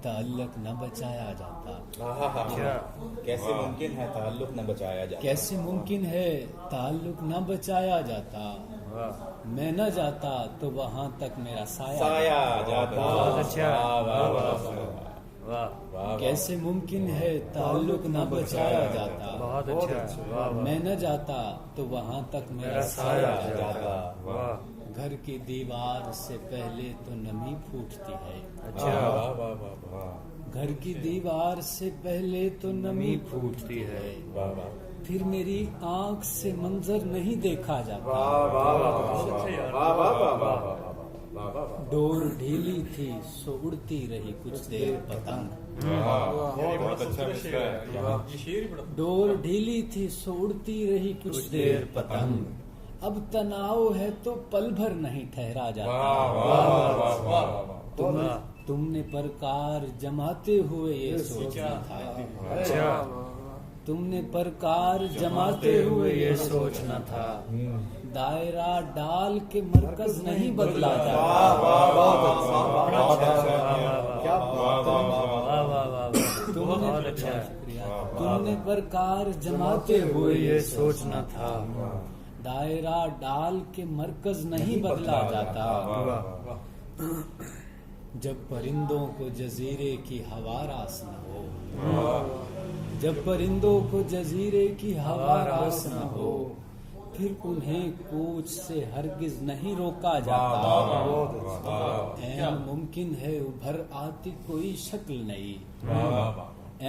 تعلق نہ بچایا جاتا. کیسے ممکن ہے تعلق نہ بچایا جاتا؟ کیسے ممکن ہے تعلق نہ بچایا جاتا؟ میں نہ جاتا تو وہاں تک میرا سایہ جاتا. کیسے ممکن ہے تعلق نہ بچایا جاتا؟ میں نہ جاتا تو وہاں تک میرا سایہ جاتا. گھر کی دیوار سے پہلے تو نمی پھوٹتی ہے. گھر کی دیوار سے پہلے تو نمی پھوٹتی ہے. پھر میری آنکھ سے منظر نہیں دیکھا جاتا. ڈور ڈھیلی تھی سو اڑتی رہی کچھ دیر پتنگ. ڈور ڈھیلی تھی سو اڑتی رہی کچھ دیر پتنگ. اب تناؤ ہے تو پل بھر نہیں ٹھہرا جاتا. تم نے پرکار جماتے ہوئے یہ سوچنا تھا. تم نے پرکار جماتے ہوئے یہ سوچنا تھا. دائرہ ڈال کے مرکز نہیں بدلا جاتا. تم نے پرکار جماتے ہوئے یہ سوچنا تھا. دائرہ ڈال کے مرکز نہیں بدلا جاتا. جب پرندوں کو جزیرے کی ہوا راس نہ ہو. جب پرندوں کو جزیرے کی ہوا راس نہ ہو. پھر انہیں کوچ سے ہرگز نہیں روکا جاتا. این ممکن ہے ابھر آتی کوئی شکل نہیں.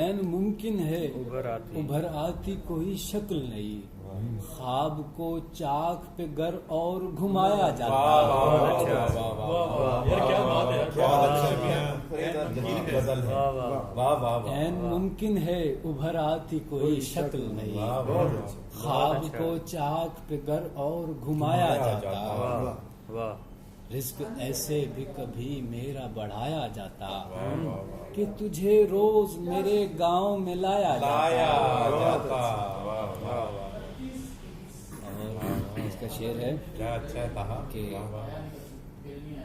این ممکن ہے ابھر آتی کوئی شکل نہیں. خواب کو چاک پہ گر اور گھمایا جاتا. این ممکن ہے ابھر آتی کوئی شکل نہیں. خواب کو چاک پہ گر اور گھمایا جاتا. رزق ایسے بھی کبھی میرا بڑھایا جاتا کہ تجھے روز میرے گاؤں میں لایا جاتا. اس کا شعر ہے کہ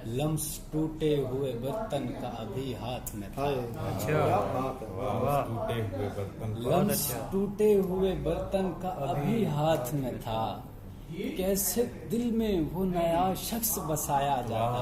لمس ٹوٹے ہوئے برتن کا ابھی ہاتھ میں تھا. لمس ٹوٹے ہوئے برتن کا ابھی ہاتھ میں تھا. کیسے دل میں وہ نیا شخص بسایا جاتا.